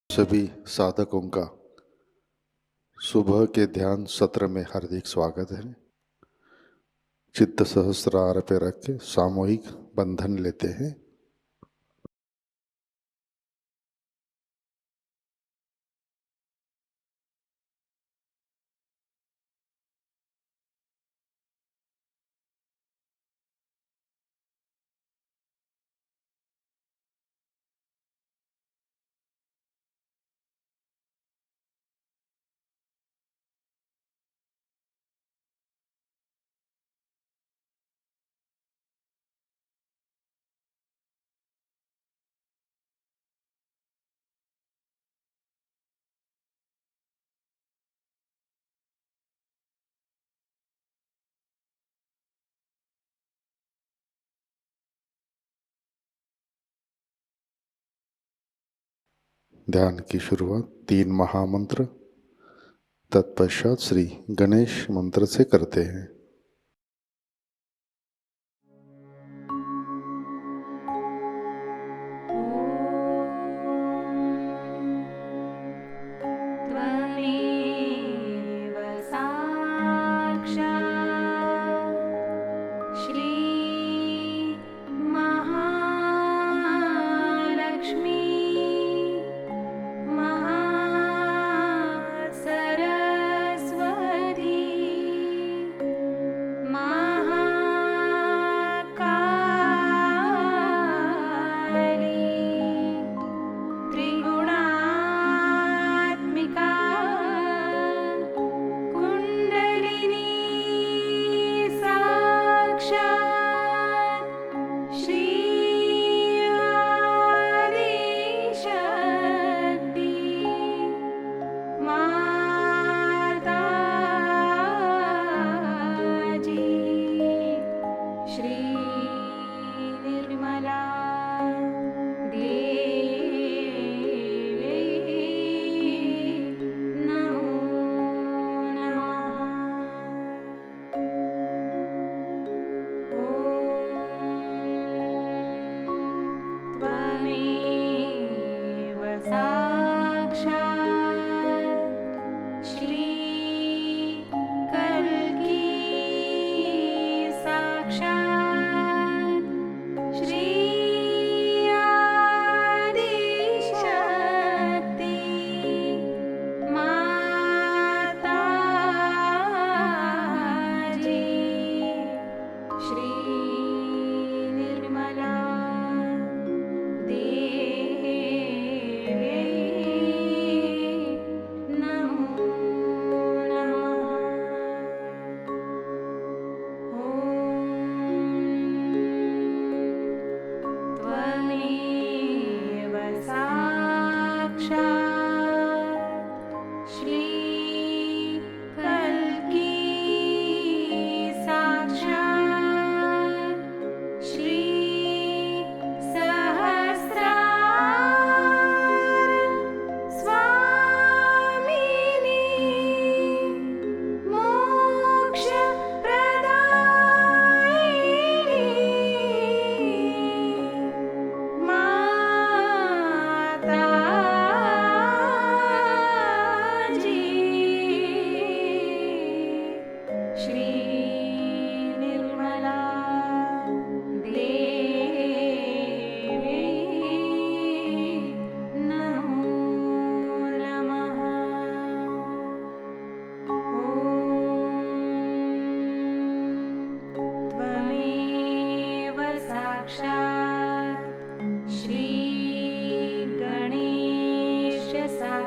सभी साधकों का सुबह के ध्यान सत्र में हार्दिक स्वागत है। चित्त सहस्रार पे रख के सामूहिक बंधन लेते हैं। ध्यान की शुरुआत 3 महामंत्र तत्पश्चात श्री गणेश मंत्र से करते हैं।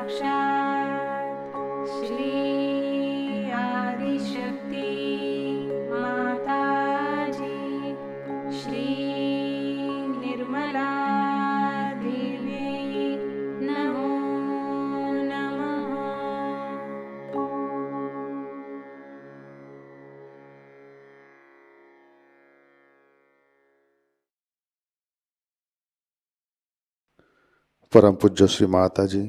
साक्षात् श्री आदिशक्ति माताजी श्री निर्मला देवी नमो नमः। परम पूज्य श्री माता जी,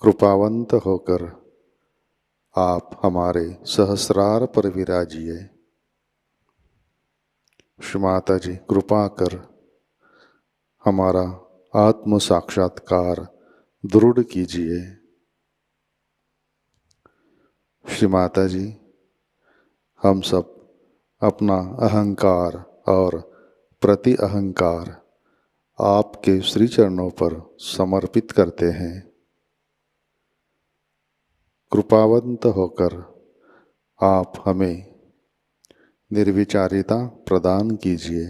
कृपावंत होकर आप हमारे सहस्रार पर विराजिए। श्री माता जी, कृपा कर हमारा आत्म साक्षात्कार दृढ़ कीजिए। श्री माता जी, हम सब अपना अहंकार और प्रति अहंकार आपके श्री चरणों पर समर्पित करते हैं। कृपावंत होकर आप हमें निर्विचारिता प्रदान कीजिए।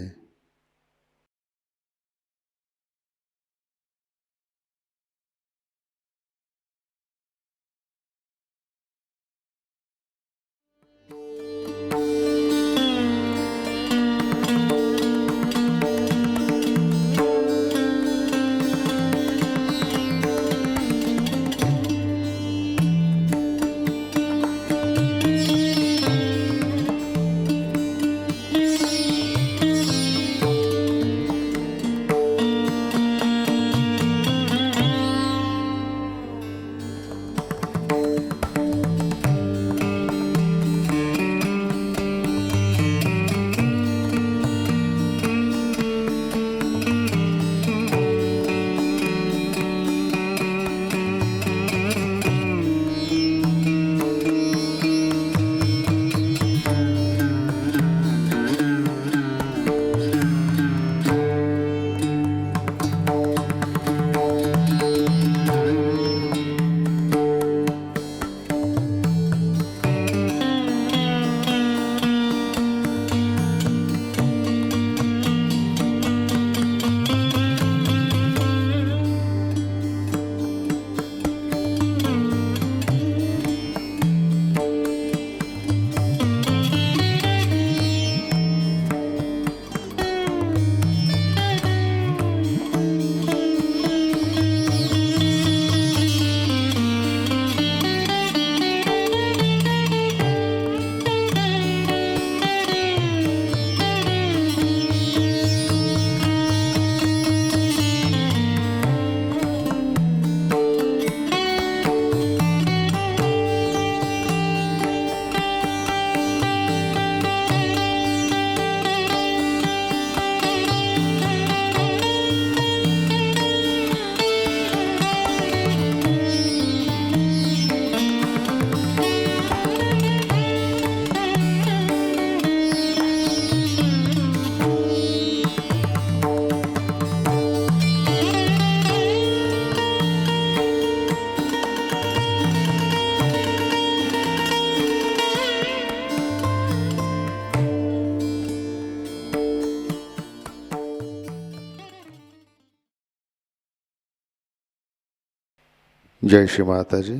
जय श्री माता जी।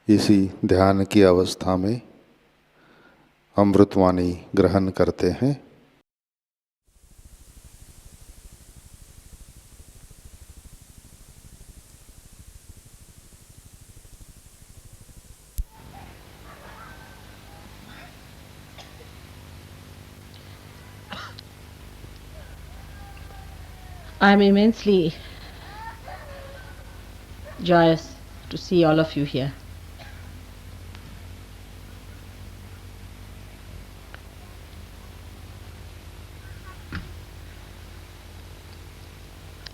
इसी ध्यान की अवस्था में अमृतवाणी ग्रहण करते हैं। I am immensely joyous to see all of you here.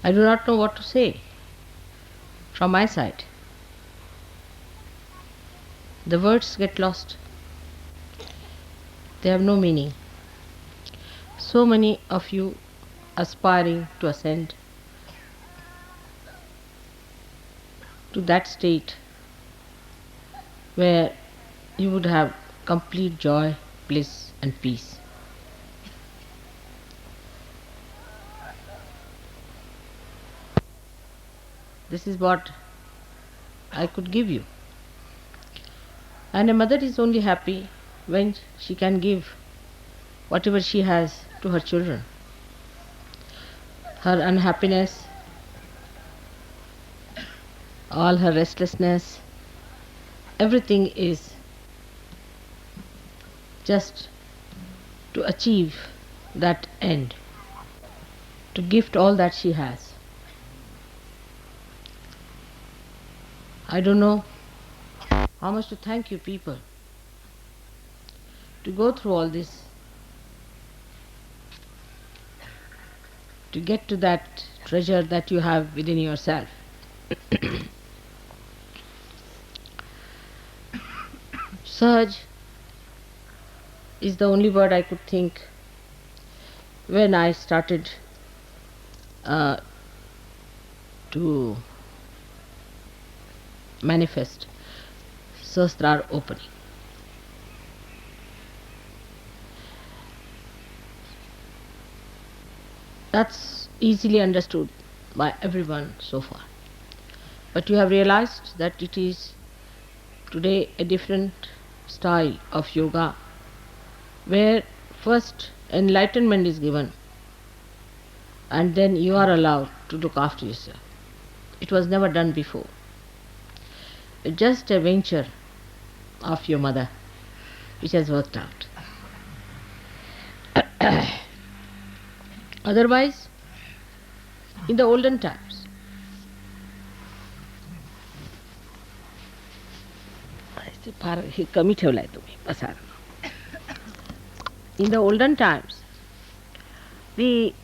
I do not know what to say from my side. The words get lost. They have no meaning. So many of you aspiring to ascend to that state where you would have complete joy, bliss and peace. This is what I could give you. And a mother is only happy when she can give whatever she has to her children. Her unhappiness, all her restlessness, everything is just to achieve that end, to gift all that she has. I don't know how much to thank you people to go through all this, to get to that treasure that you have within yourself. Sahaj is the only word I could think when I started to manifest Sahasrar opening. That's easily understood by everyone so far. But you have realized that it is today a different style of yoga where first enlightenment is given and then you are allowed to look after yourself. It was never done before. It's just a venture of your mother which has worked out. Otherwise, in the olden times, हे कमी ठेवलाय तुम्ही पसार. In the olden times, the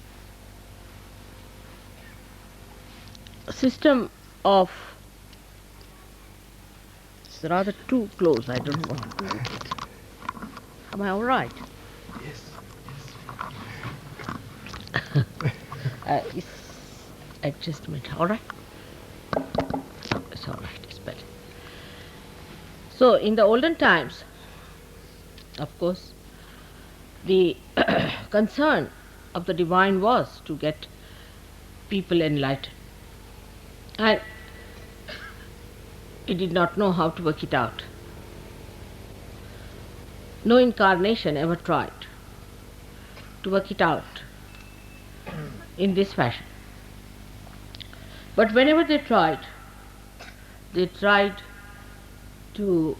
system of, it's rather too close, I don't want to do it. Am I all right? Yes. It's adjustment, all right? It's all right, it's better. So, in the olden times, of course, the concern of the divine was to get people enlightened. And he did not know how to work it out. No incarnation ever tried to work it out in this fashion. But whenever they tried to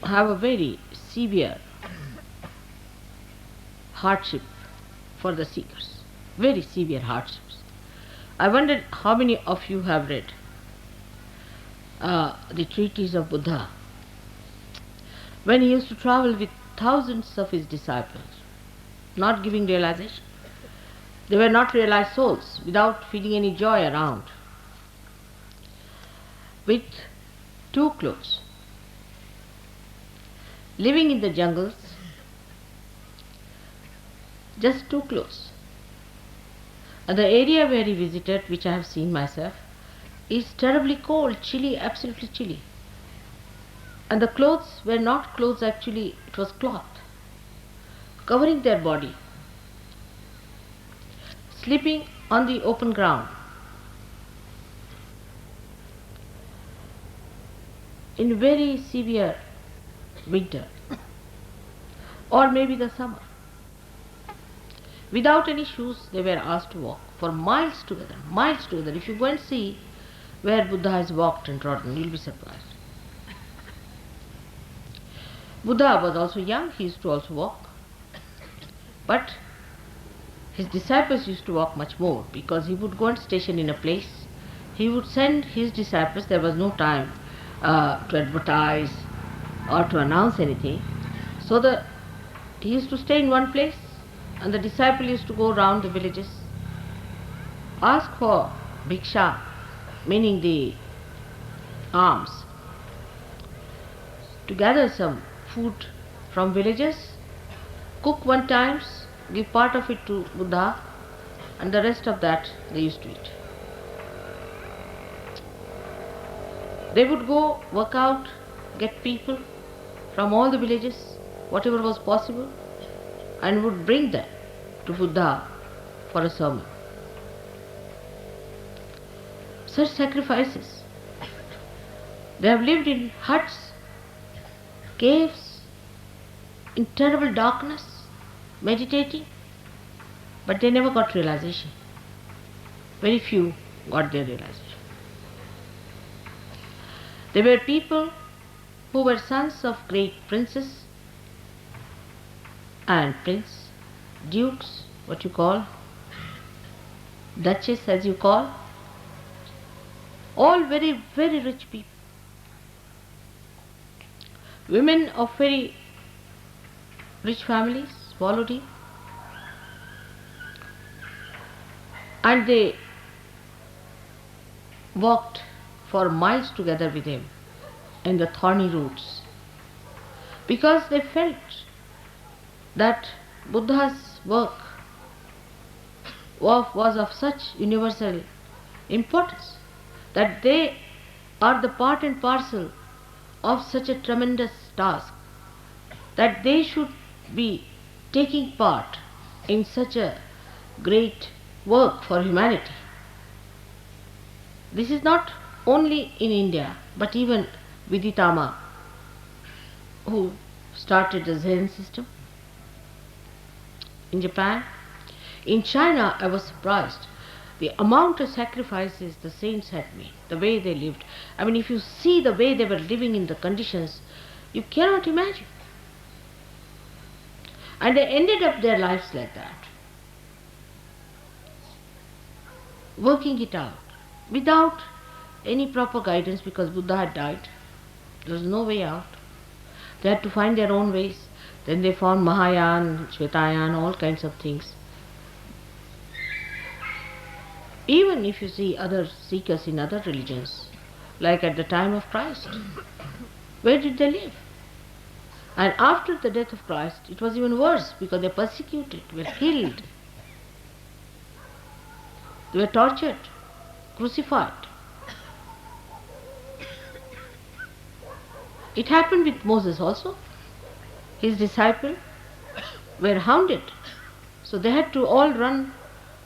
have a very severe hardship for the seekers, very severe hardships. I wondered how many of you have read the treatise of Buddha when he used to travel with thousands of his disciples, not giving realization. They were not realized souls, without feeling any joy around, with two clothes, living in the jungles, just two clothes. And the area where he visited, which I have seen myself, is terribly cold, chilly, absolutely chilly. And the clothes were not clothes actually, it was cloth, covering their body, sleeping on the open ground. In very severe winter, or maybe the summer. Without any shoes, they were asked to walk for miles together, miles together. If you go and see where Buddha has walked and trodden, you'll be surprised. Buddha was also young, he used to also walk. But his disciples used to walk much more, because he would go and station in a place. He would send his disciples, there was no time to advertise or to announce anything. So he used to stay in one place, and the disciple used to go around the villages, ask for bhiksha, meaning the alms, to gather some food from villages, cook one times, give part of it to Buddha, and the rest of that they used to eat. They would go work out, get people from all the villages, whatever was possible, and would bring them to Buddha for a sermon. such sacrifices. They have lived in huts, caves, in terrible darkness, meditating, but they never got realization. Very few got their realization. They were people who were sons of great princes and prince, dukes, what you call, duchess as you call, all very, very rich people. Women of very rich families followed him, and they walked for miles together with him in the thorny routes, because they felt that Buddha's work was of such universal importance, that they are the part and parcel of such a tremendous task, that they should be taking part in such a great work for humanity. This is not only in India, but even Viditama, who started the Zen system in Japan. In China, I was surprised the amount of sacrifices the saints had made, the way they lived. I mean, if you see the way they were living in the conditions, you cannot imagine. And they ended up their lives like that, working it out without any proper guidance, because Buddha had died. There was no way out. They had to find their own ways. Then they found Mahayana, Shvetayana, all kinds of things. Even if you see other seekers in other religions, like at the time of Christ, where did they live? And after the death of Christ, it was even worse, because they were persecuted, were killed, they were tortured, crucified. It happened with Moses also. His disciples were hounded, so they had to all run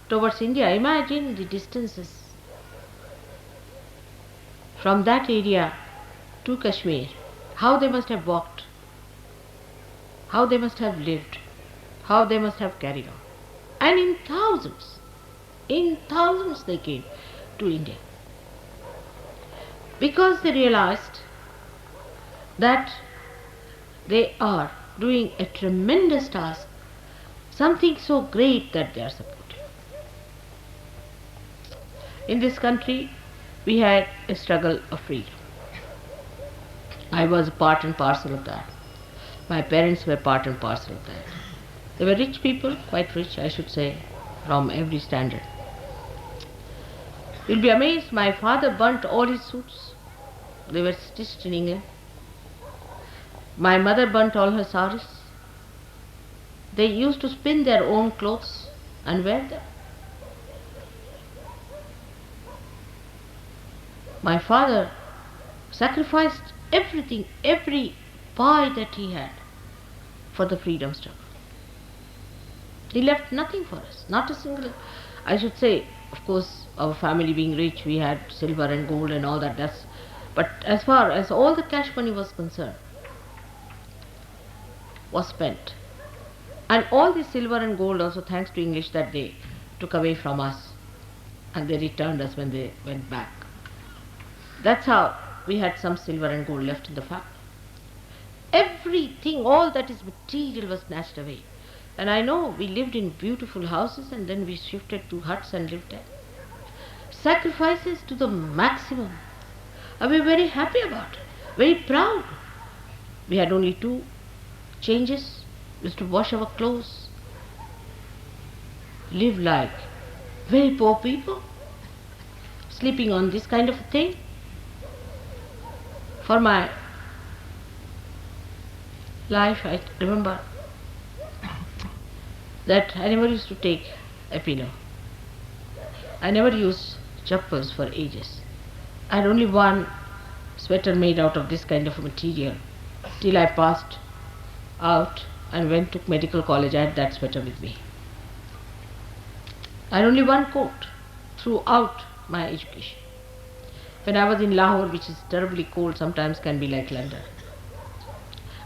towards India. Imagine the distances from that area to Kashmir, how they must have walked, how they must have lived, how they must have carried on. And in thousands they came to India, because they realized that they are doing a tremendous task, something so great that they are supporting. In this country, we had a struggle of freedom. I was part and parcel of that. My parents were part and parcel of that. They were rich people, quite rich, I should say, from every standard. You'll be amazed, my father burnt all his suits. They were stitched in England. My mother burnt all her saris. They used to spin their own clothes and wear them. My father sacrificed everything, every pie that he had, for the freedom struggle. He left nothing for us, not a single. I should say, of course, our family being rich, we had silver and gold and all that. But as far as all the cash money was concerned, was spent. And all the silver and gold also, thanks to English, that they took away from us, and they returned us when they went back. That's how we had some silver and gold left in the family. Everything, all that is material, was snatched away. And I know we lived in beautiful houses, and then we shifted to huts and lived there. Sacrifices to the maximum. And we were very happy about it, very proud. We had only 2 changes. We used to wash our clothes, live like very poor people, sleeping on this kind of a thing. For my life, I remember that I never used to take a pillow. I never used chappals for ages. I had only one sweater made out of this kind of material till I passed out and went to medical college. I had that sweater with me. I had only one coat throughout my education. When I was in Lahore, which is terribly cold, sometimes can be like London,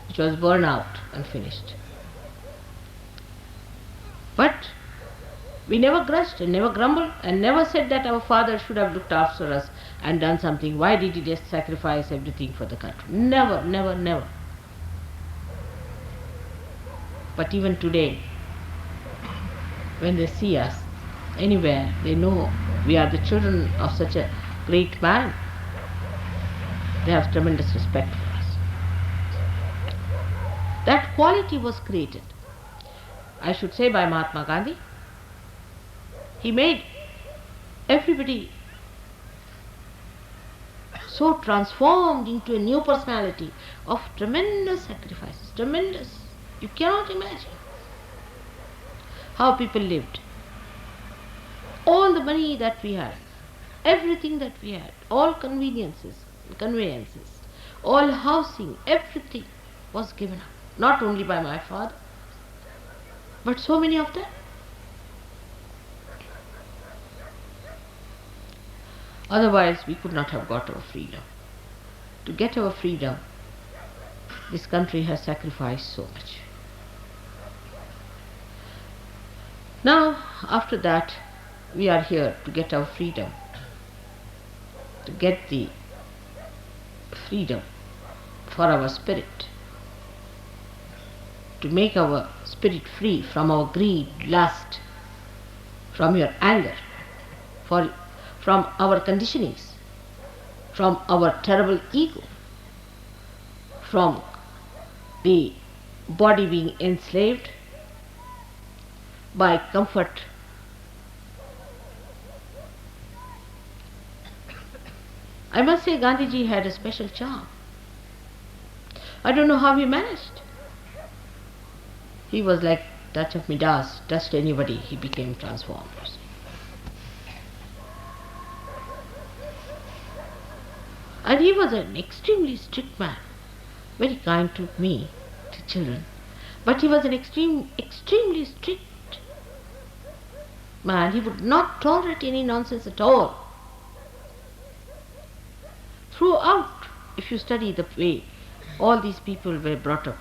which was burned out and finished. But we never grudged and never grumbled and never said that our father should have looked after us and done something. Why did he just sacrifice everything for the country? Never, never, never. But even today, when they see us anywhere, they know we are the children of such a great man. They have tremendous respect for us. That quality was created, I should say, by Mahatma Gandhi. He made everybody so transformed into a new personality of tremendous sacrifices, tremendous. You cannot imagine how people lived. All the money that we had, everything that we had, all conveniences, conveyances, all housing, everything was given up. Not only by my father, but so many of them. Otherwise, we could not have got our freedom. To get our freedom, this country has sacrificed so much. Now, after that, we are here to get our freedom, to get the freedom for our spirit, to make our spirit free from our greed, lust, from your anger, from our conditionings, from our terrible ego, from the body being enslaved by comfort. I must say Gandhiji had a special charm. I don't know how he managed. He was like touch of Midas, touched anybody, he became transformed. And he was an extremely strict man, very kind to me, to children. But he was an extremely strict man. He would not tolerate any nonsense at all. Throughout, if you study the way all these people were brought up,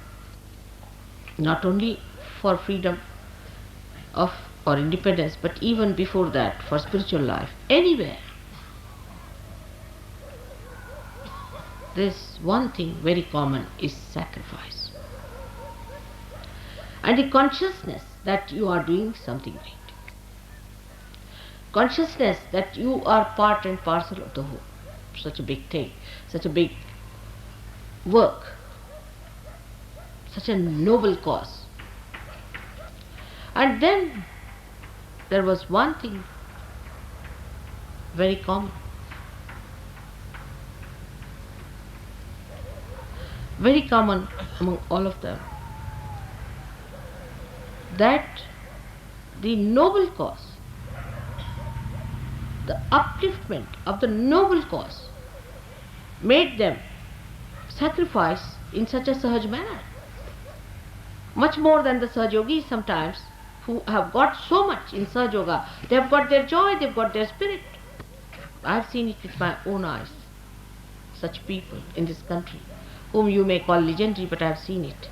not only for freedom of or independence, but even before that, for spiritual life, anywhere, this one thing very common is sacrifice. And the consciousness that you are doing something right. Consciousness that you are part and parcel of the whole. Such a big thing, such a big work, such a noble cause. And then there was one thing very common. Very common among all of them, that the noble cause, the upliftment of the noble cause, made them sacrifice in such a Sahaj manner. Much more than the Sahaj yogis sometimes, who have got so much in Sahaj Yoga. They have got their joy, they have got their spirit. I have seen it with my own eyes. Such people in this country, whom you may call legendary, but I have seen it.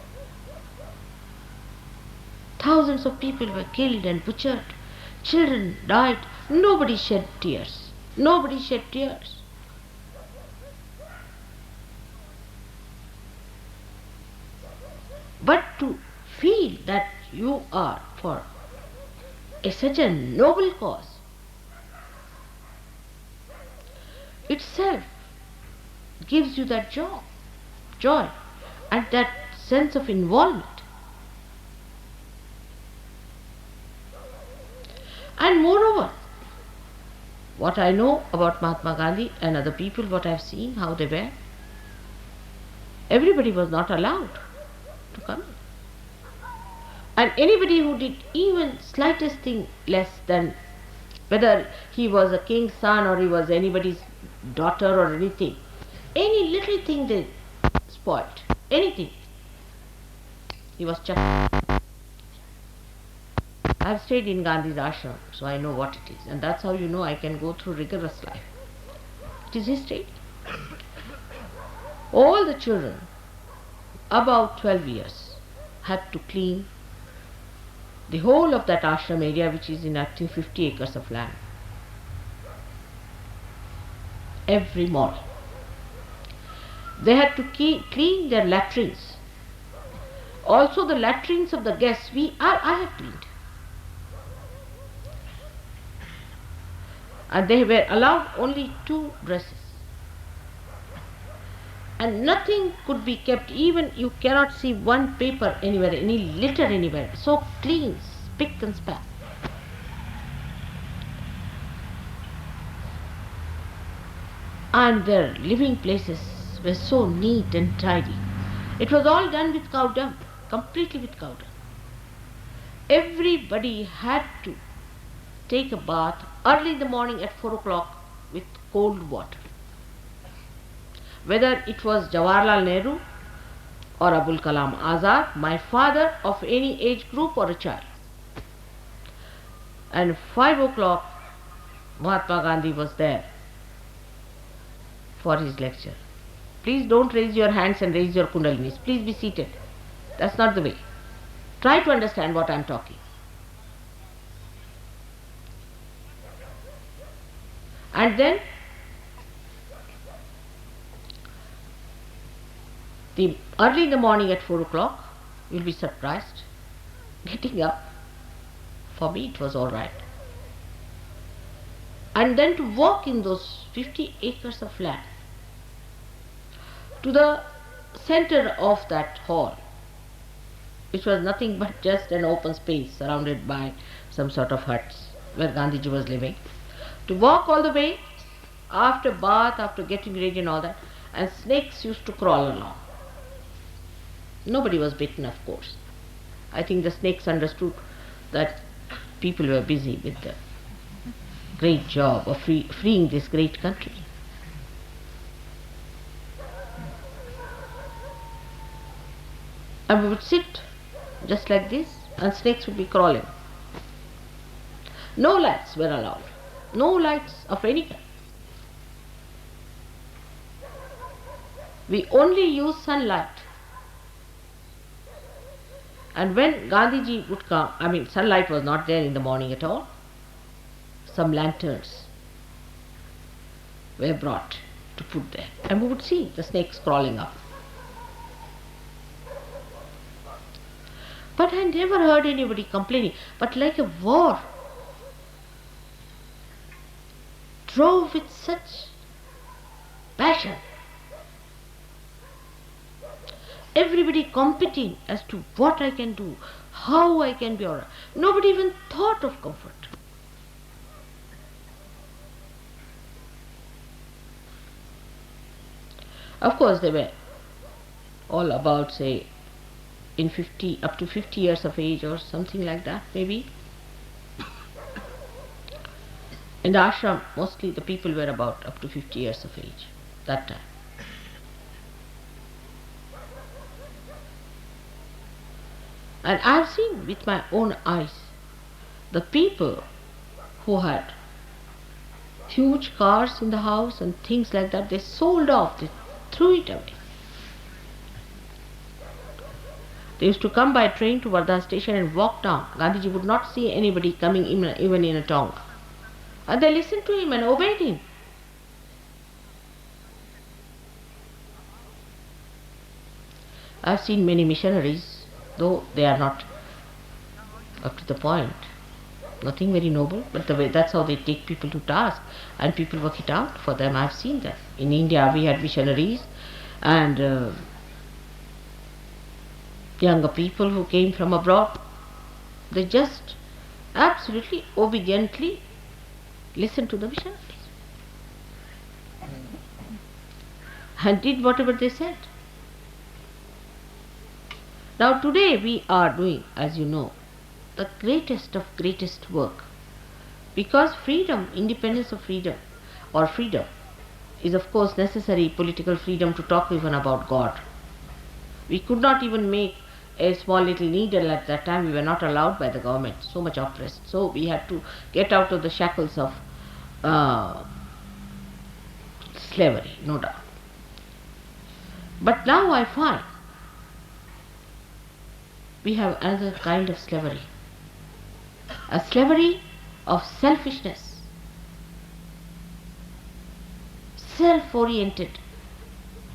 Thousands of people were killed and butchered. Children died. Nobody shed tears. Nobody shed tears. But to feel that you are for such a noble cause, itself gives you that joy and that sense of involvement. And moreover, what I know about Mahatma Gandhi and other people, what I have seen, how they were, everybody was not allowed to come in. And anybody who did even slightest thing less than, whether he was a king's son or he was anybody's daughter or anything, any little thing they spoiled, anything, he was chucked. I have stayed in Gandhi's ashram, so I know what it is, and that's how you know I can go through rigorous life. It is history. All the children about 12 years had to clean the whole of that ashram area, which is in actually 50 acres of land, every morning. They had to clean their latrines. Also the latrines of the guests, I have cleaned. And they were allowed only 2 dresses. And nothing could be kept, even you cannot see one paper anywhere, any litter anywhere. So clean, spick and span. And their living places were so neat and tidy. It was all done with cow dung, completely with cow dung. Everybody had to take a bath early in the morning at 4 o'clock with cold water. Whether it was Jawaharlal Nehru or Abul Kalam Azad, my father, of any age group or a child. And 5 o'clock, Mahatma Gandhi was there for his lecture. Please don't raise your hands and raise your kundalinis. Please be seated. That's not the way. Try to understand what I am talking. And then early in the morning at 4 o'clock, you'll be surprised. Getting up, for me it was all right. And then to walk in those 50 acres of land to the center of that hall, which was nothing but just an open space surrounded by some sort of huts where Gandhiji was living. To walk all the way, after bath, after getting ready and all that, and snakes used to crawl along. Nobody was bitten, of course. I think the snakes understood that people were busy with the great job of freeing this great country. And we would sit just like this, and snakes would be crawling. No lights were allowed. No lights of any kind. We only use sunlight. And when Gandhiji would come, sunlight was not there in the morning at all. Some lanterns were brought to put there, and we would see the snakes crawling up. But I never heard anybody complaining. But like a war, drove with such passion. Everybody competing as to what I can do, how I can be alright. Nobody even thought of comfort. Of course, they were all about, say, up to 50 years of age or something like that, maybe. In the ashram, mostly the people were about up to 50 years of age that time. And I have seen with my own eyes the people who had huge cars in the house and things like that, they sold off, they threw it away. They used to come by train to Wardha station and walk down. Gandhiji would not see anybody coming even in a tonga. And they listened to him and obeyed him. I have seen many missionaries, though they are not up to the point, nothing very noble, but that's how they take people to task, and people work it out for them. I have seen that. In India we had missionaries and younger people who came from abroad. They just absolutely obediently listened to the missionaries and did whatever they said. Now today we are doing, as you know, the greatest of greatest work, because freedom, independence of freedom, or freedom, is of course necessary, political freedom to talk even about God. We could not even make a small little needle at that time. We were not allowed by the government, so much oppressed. So we had to get out of the shackles of slavery, no doubt. But now I find we have another kind of slavery, a slavery of selfishness, self-oriented.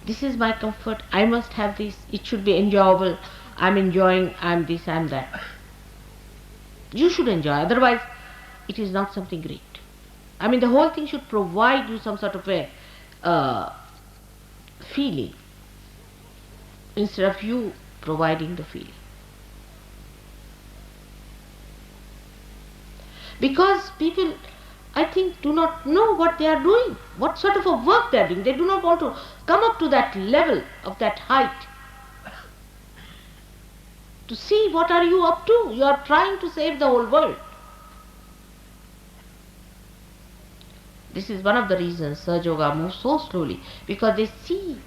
This is my comfort, I must have this, it should be enjoyable, I'm enjoying, I'm this, I'm that. You should enjoy, otherwise it is not something great. I mean, the whole thing should provide you some sort of a feeling instead of you providing the feeling. Because people, I think, do not know what they are doing, what sort of a work they are doing. They do not want to come up to that level of that height to see what are you up to. You are trying to save the whole world. This is one of the reasons Sahajayoga moves so slowly, because they see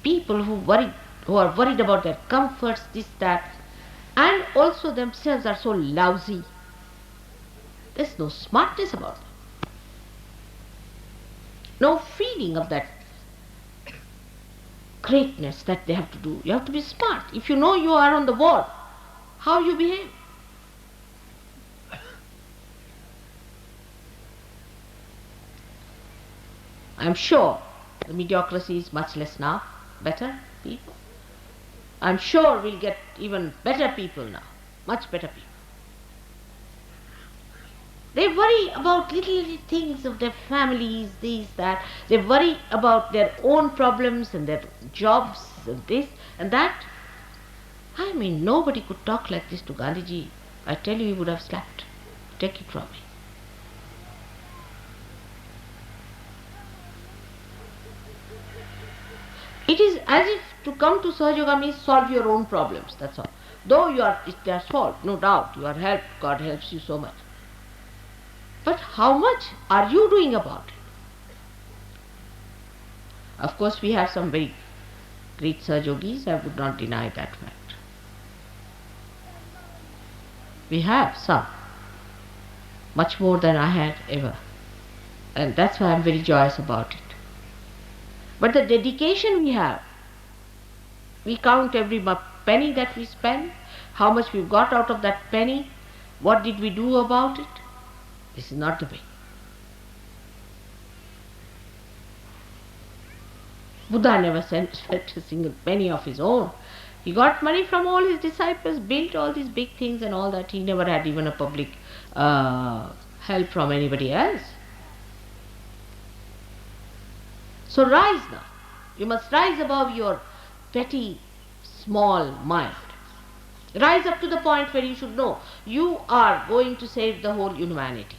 people who are worried about their comforts, this, that, and also themselves are so lousy. There's no smartness about them. No feeling of that greatness that they have to do. You have to be smart. If you know you are on the board, how you behave. I'm sure the mediocrity is much less now, better people. I'm sure we'll get even better people now, much better people. They worry about little things of their families, this, that. They worry about their own problems and their jobs and this and that. I mean, nobody could talk like this to Gandhiji. I tell you, he would have slapped. Take it from me. It is as if to come to Sahajayoga means solve your own problems, that's all. Though they are solved, no doubt, you are helped, God helps you so much. But how much are you doing about it? Of course, we have some very great Sahajogis, I would not deny that fact. We have some, much more than I had ever. And that's why I'm very joyous about it. But the dedication we have, we count every penny that we spend, how much we've got out of that penny, what did we do about it? This is not the way. Buddha never spent a single penny of his own. He got money from all his disciples, built all these big things and all that. He never had even a public help from anybody else. So rise now. You must rise above your petty, small mind. Rise up to the point where you should know you are going to save the whole humanity.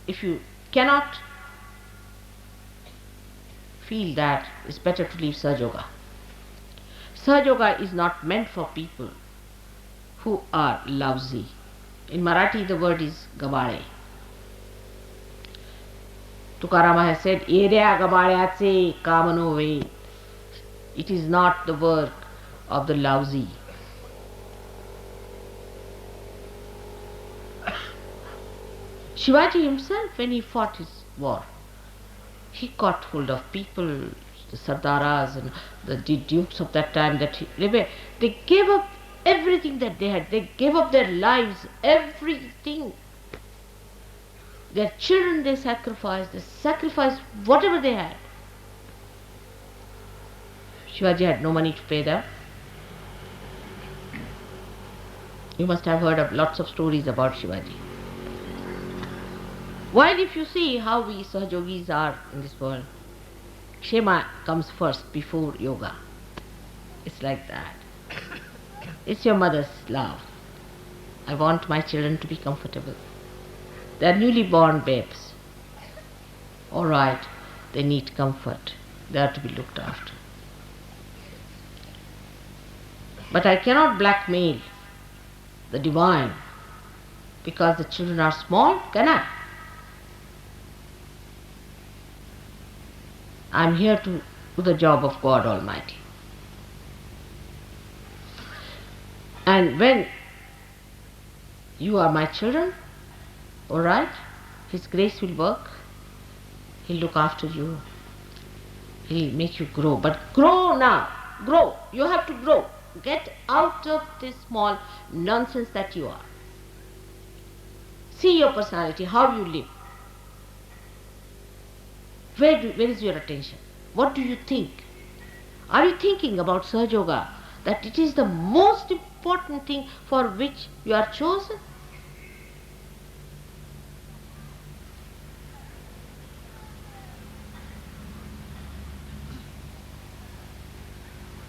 If you cannot feel that, it's better to leave Sahajayoga. Sahajayoga is not meant for people who are lousy. In Marathi the word is gabale. Tukarama has said, Erea gabalyatse kamano ve. It is not the work of the lousy. Shivaji himself, when he fought his war, he caught hold of people, the Sardaras and the dukes of that time, they gave up everything that they had. They gave up their lives, everything. Their children they sacrificed whatever they had. Shivaji had no money to pay them. You must have heard of lots of stories about Shivaji. While if you see how we Sahajogis are in this world, Kshema comes first before yoga. It's like that. It's your mother's love. I want my children to be comfortable. They are newly born babes. All right, they need comfort. They are to be looked after. But I cannot blackmail the divine because the children are small, can I? I am here to do the job of God Almighty. And when you are my children, all right, His grace will work. He'll look after you. He'll make you grow. But grow now. Grow. You have to grow. Get out of this small nonsense that you are. See your personality, how you live. Where is your attention? What do you think? Are you thinking about Sahajayoga, that it is the most important thing for which you are chosen?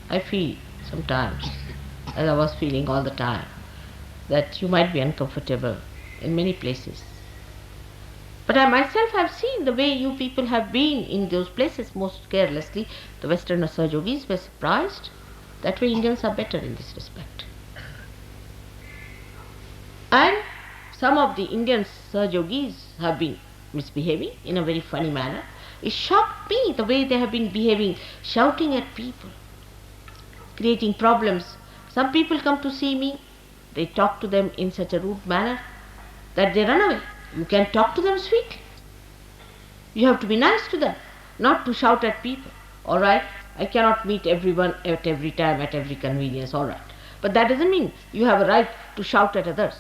I feel sometimes, as I was feeling all the time, that you might be uncomfortable in many places. But I myself have seen the way you people have been in those places most carelessly. The Western Sahajogis were surprised. That way Indians are better in this respect. And some of the Indian Sahajogis have been misbehaving in a very funny manner. It shocked me the way they have been behaving, shouting at people, creating problems. Some people come to see me, they talk to them in such a rude manner that they run away. You can talk to them sweetly. You have to be nice to them, not to shout at people. All right, I cannot meet everyone at every time, at every convenience, all right. But that doesn't mean you have a right to shout at others.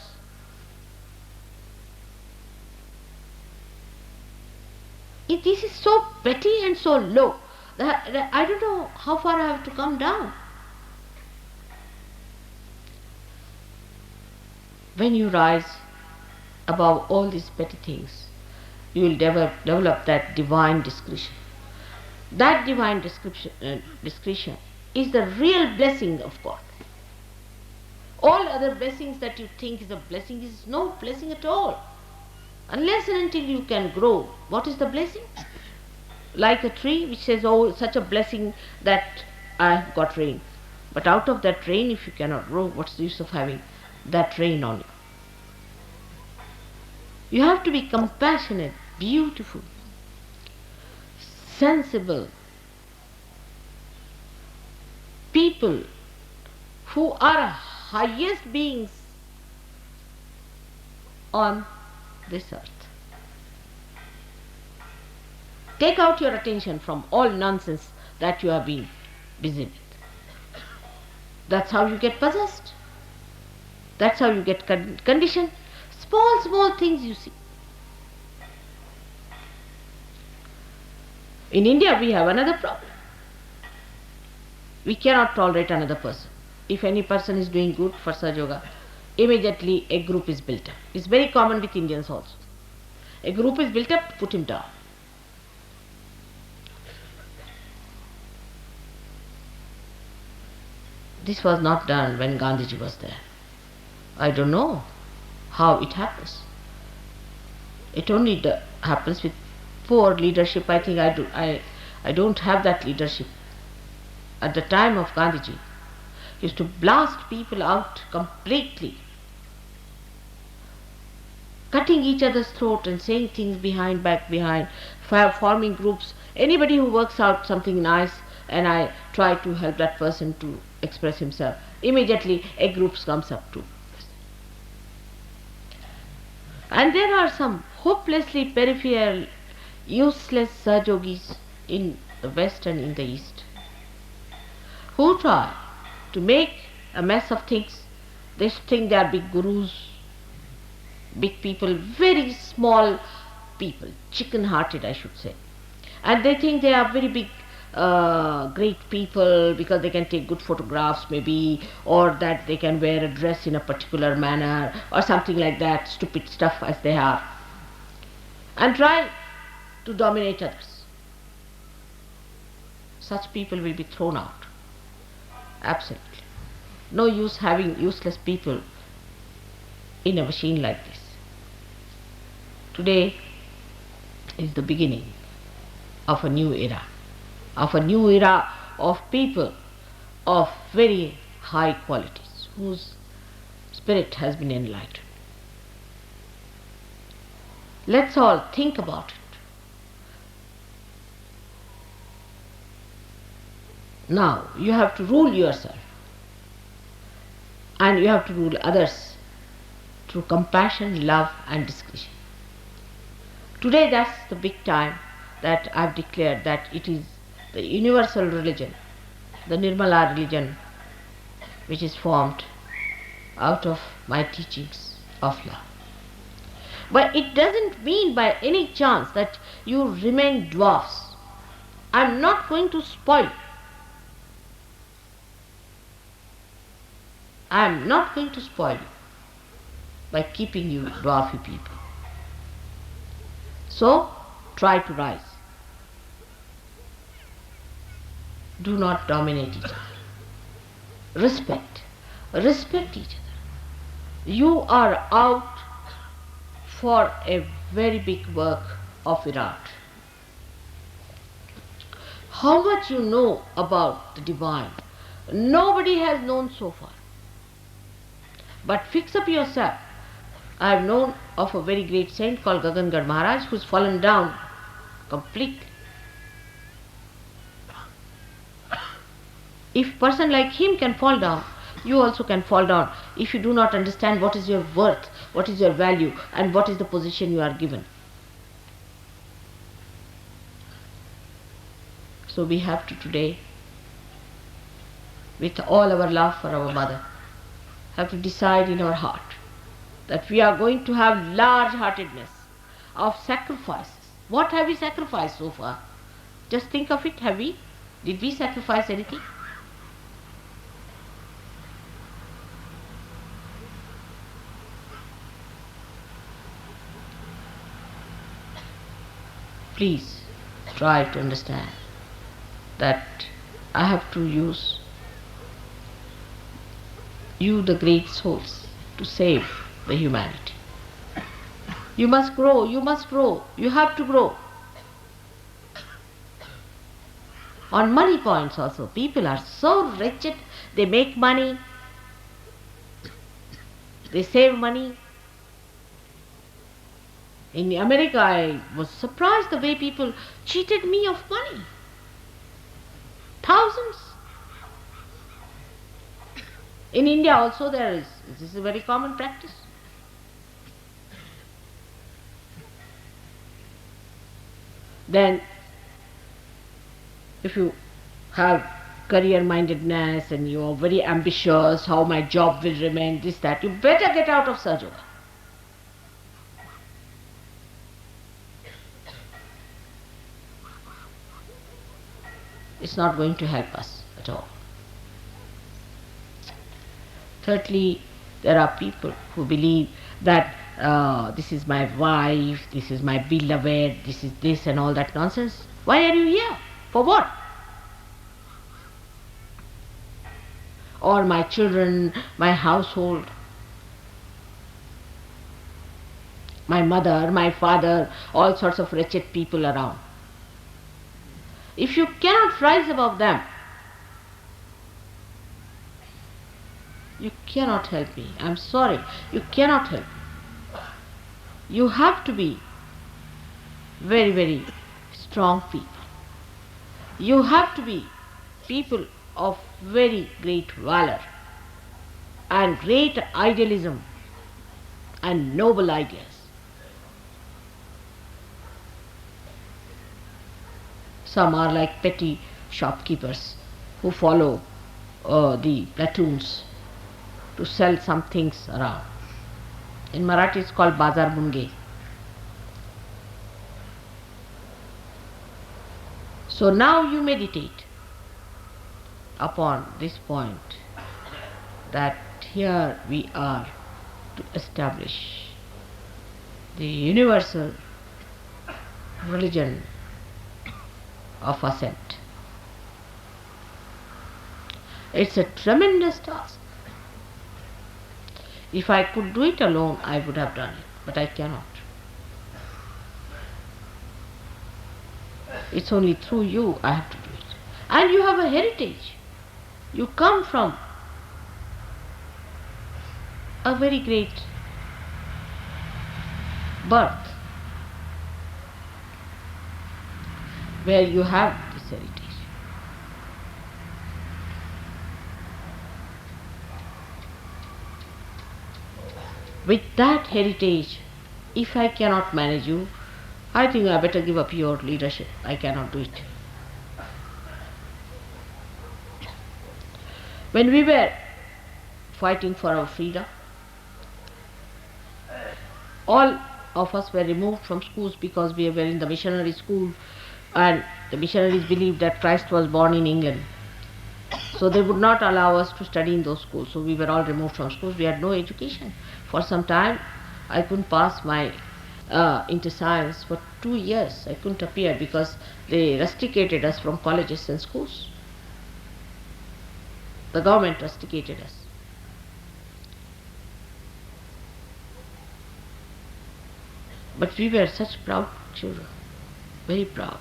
This is so petty and so low that I don't know how far I have to come down. When you rise above all these petty things, you will develop that divine discretion. That divine discretion is the real blessing of God. All other blessings that you think is a blessing is no blessing at all. Unless and until you can grow, what is the blessing? Like a tree which says, oh, such a blessing that I have got rain. But out of that rain, if you cannot grow, what's the use of having that rain on you? You have to be compassionate, beautiful, sensible people who are highest beings on this earth. Take out your attention from all nonsense that you have been busy with. That's how you get possessed. That's how you get conditioned. Small things you see. In India we have another problem. We cannot tolerate another person. If any person is doing good for Sahajayoga, immediately a group is built up. It's very common with Indians also. A group is built up to put him down. This was not done when Gandhiji was there. I don't know how it happens. It only happens with poor leadership. I think I don't have that leadership. At the time of Gandhiji, he used to blast people out completely, cutting each other's throat and saying things back behind, forming groups. Anybody who works out something nice and I try to help that person to express himself, immediately a group comes up too. And there are some hopelessly peripheral, useless Sahajogis in the West and in the East who try to make a mess of things. They think they are big gurus, big people, very small people, chicken-hearted I should say. And they think they are very big, great people because they can take good photographs maybe, or that they can wear a dress in a particular manner or something like that, stupid stuff as they are, and try to dominate others. Such people will be thrown out. Absolutely. No use having useless people in a machine like this. Today is the beginning of a new era, of people of very high qualities, whose spirit has been enlightened. Let's all think about it. Now you have to rule yourself and you have to rule others through compassion, love and discretion. Today that's the big time that I've declared that it is the universal religion, the Nirmala religion, which is formed out of my teachings of love. But it doesn't mean by any chance that you remain dwarfs. I'm not going to spoil. I'm not going to spoil you by keeping you dwarfy people. So, try to rise. Do not dominate each other. Respect. Respect each other. You are out for a very big work of Virat. How much you know about the divine, nobody has known so far. But fix up yourself. I have known of a very great saint called Gagangad Maharaj who's fallen down completely. If a person like him can fall down, you also can fall down if you do not understand what is your worth, what is your value, and what is the position you are given. So we have to today, with all our love for our mother, have to decide in our heart that we are going to have large-heartedness of sacrifices. What have we sacrificed so far? Just think of it, have we? Did we sacrifice anything? Please try to understand that I have to use you, the great souls, to save the humanity. You must grow, you must grow, you have to grow. On money points also, people are so wretched, they make money, they save money. In America, I was surprised the way people cheated me of money. Thousands. In India also this is a very common practice. Then, if you have career-mindedness and you are very ambitious, how my job will remain, this, that, you better get out of Sahajayoga. It's not going to help us at all. Thirdly, there are people who believe that this is my wife, this is my beloved, this is this and all that nonsense. Why are you here? For what? Or my children, my household, my mother, my father, all sorts of wretched people around. If you cannot rise above them, you cannot help me. I'm sorry, you cannot help me. You have to be very, very strong people. You have to be people of very great valor and great idealism and noble ideas. Some are like petty shopkeepers who follow the platoons to sell some things around. In Marathi it's called Bazar Bunge. So now you meditate upon this point that here we are to establish the universal religion of ascent. It's a tremendous task. If I could do it alone, I would have done it, but I cannot. It's only through you I have to do it. And you have a heritage. You come from a very great birth where you have this heritage. With that heritage, if I cannot manage you, I think I better give up your leadership. I cannot do it. When we were fighting for our freedom, all of us were removed from schools because we were in the missionary school, and the missionaries believed that Christ was born in England. So they would not allow us to study in those schools. So we were all removed from schools. We had no education. For some time, I couldn't pass my inter science for 2 years. I couldn't appear because they rusticated us from colleges and schools. The government rusticated us. But we were such proud children, very proud.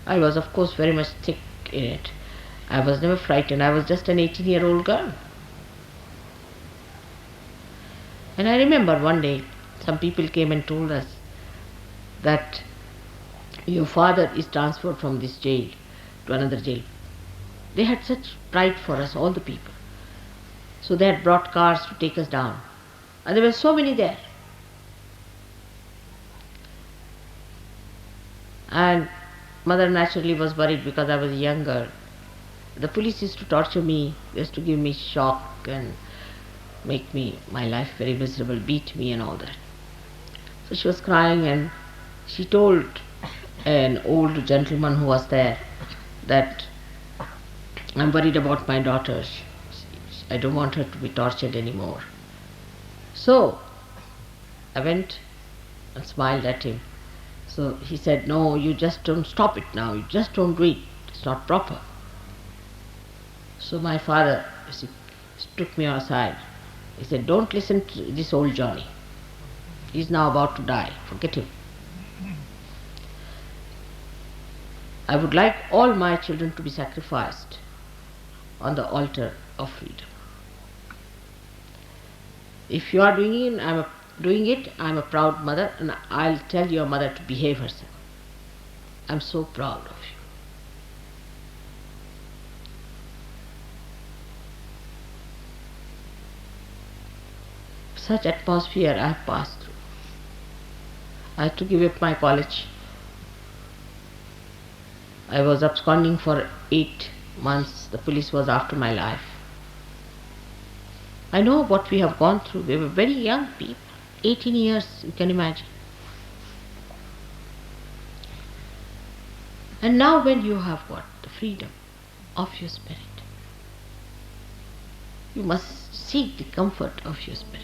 I was, of course, very much thick in it. I was never frightened. I was just an 18-year-old girl. And I remember one day, some people came and told us that your father is transferred from this jail to another jail. They had such pride for us, all the people. So they had brought cars to take us down. And there were so many there. And mother naturally was worried because I was a young girl. The police used to torture me, used to give me shock and make my life very miserable, beat me and all that. So she was crying and she told an old gentleman who was there that I'm worried about my daughter. I don't want her to be tortured anymore. So I went and smiled at him. So he said, no, you just don't stop it now. You just don't do it. It's not proper. So my father took me aside. He said, don't listen to this old Johnny. He's now about to die. Forget him. I would like all my children to be sacrificed on the altar of freedom. If you are doing it, I'm a proud mother, and I'll tell your mother to behave herself. I'm so proud of you. Such atmosphere I have passed through. I had to give up my college. I was absconding for 8 months. The police was after my life. I know what we have gone through. We were very young people. 18 years, you can imagine. And now when you have got the freedom of your spirit, you must seek the comfort of your spirit.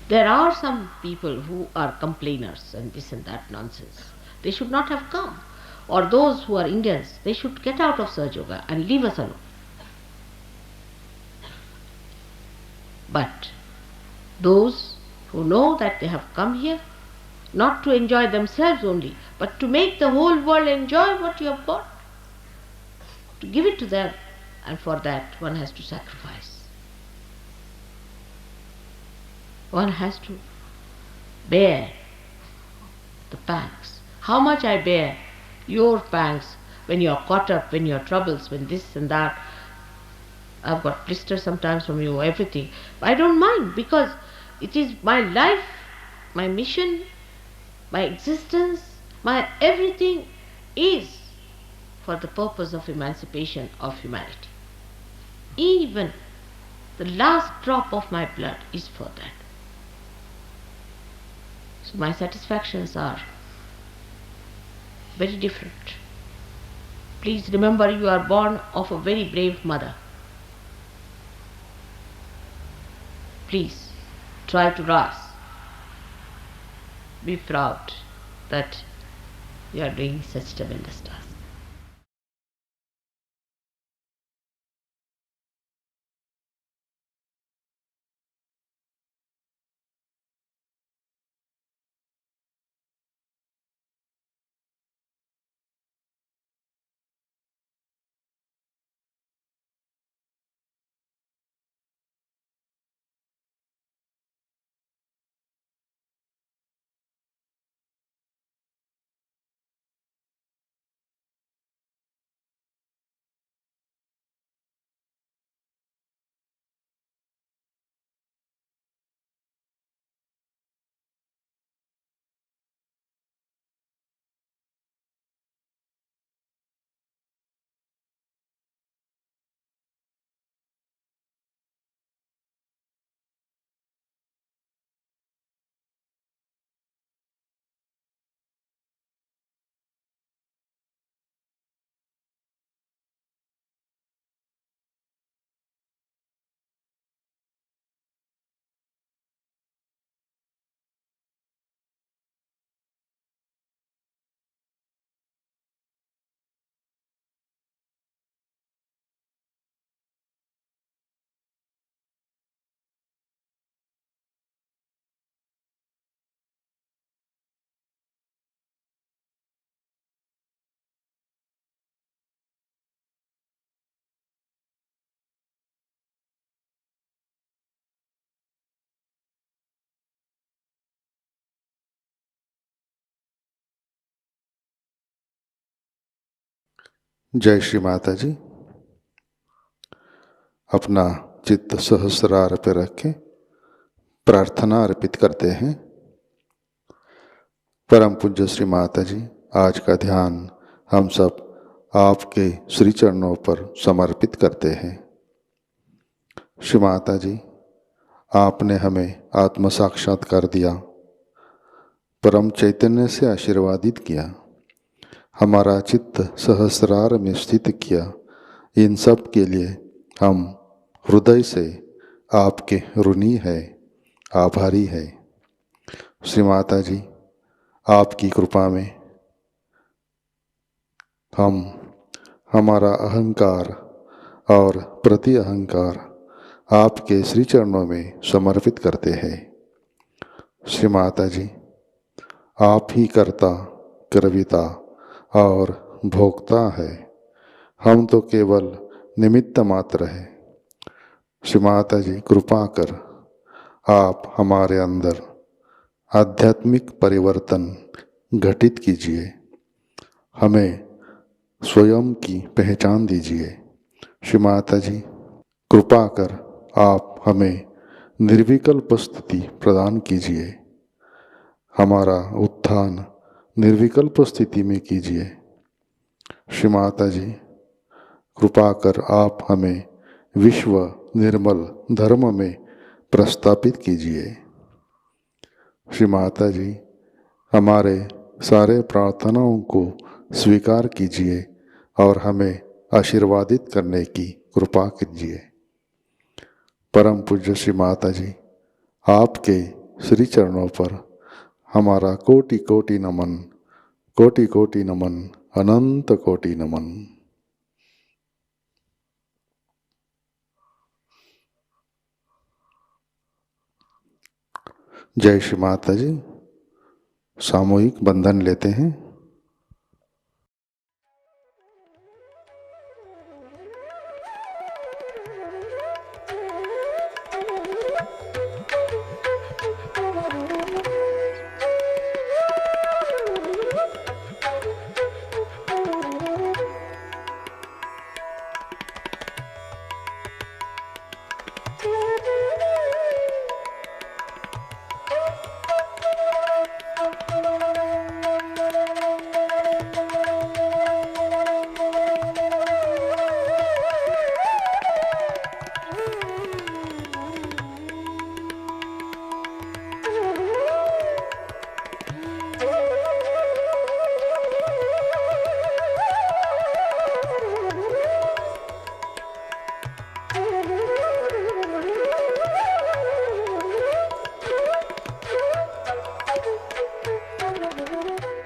There are some people who are complainers and this and that nonsense. They should not have come. Or those who are Indians, they should get out of Sahajayoga and leave us alone. But those who know that they have come here not to enjoy themselves only, but to make the whole world enjoy what you have got, to give it to them, and for that one has to sacrifice. One has to bear the pangs. How much I bear your pangs when you are caught up, when your troubles, when this and that. I've got blisters sometimes from you, everything. I don't mind because it is my life, my mission, my existence, my everything is for the purpose of emancipation of humanity. Even the last drop of my blood is for that. So my satisfactions are very different. Please remember, you are born of a very brave mother. Please try to rise. Be proud that you are doing such tremendous task. जय श्री माता जी। अपना चित्त सहस्रार पे रखें, प्रार्थना अर्पित करते हैं। परम पूज्य श्री माता जी, आज का ध्यान हम सब आपके श्री चरणों पर समर्पित करते हैं। श्री माता जी, आपने हमें आत्म साक्षात्कार दिया, परम चैतन्य से आशीर्वादित किया, हमारा चित्त सहस्रार में स्थित किया। इन सब के लिए हम हृदय से आपके ऋणी है, आभारी है। श्री माता जी, आपकी कृपा में हम हमारा अहंकार और प्रति अहंकार आपके श्री चरणों में समर्पित करते हैं। श्री माता जी, आप ही कर्ता, कर्विता और भोक्ता है, हम तो केवल निमित्त मात्र है। श्री माता जी, कृपा कर आप हमारे अंदर आध्यात्मिक परिवर्तन घटित कीजिए, हमें स्वयं की पहचान दीजिए। श्री माता जी, कृपा कर आप हमें निर्विकल्प स्थिति प्रदान कीजिए, हमारा उत्थान निर्विकल्प स्थिति में कीजिए। श्री माता जी, कृपा कर आप हमें विश्व निर्मल धर्म में प्रस्थापित कीजिए। श्री माता जी, हमारे सारे प्रार्थनाओं को स्वीकार कीजिए और हमें आशीर्वादित करने की कृपा कीजिए। परम पूज्य श्री माता जी, आपके श्री चरणों पर हमारा कोटि कोटि नमन, कोटि कोटि नमन, अनंत कोटि नमन। जय श्री माता जी। सामूहिक बंधन लेते हैं।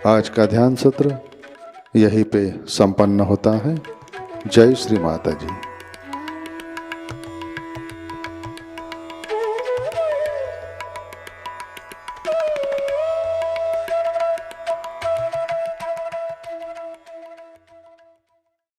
आज का ध्यान सत्र यहीं पे संपन्न होता है। जय श्री माता जी।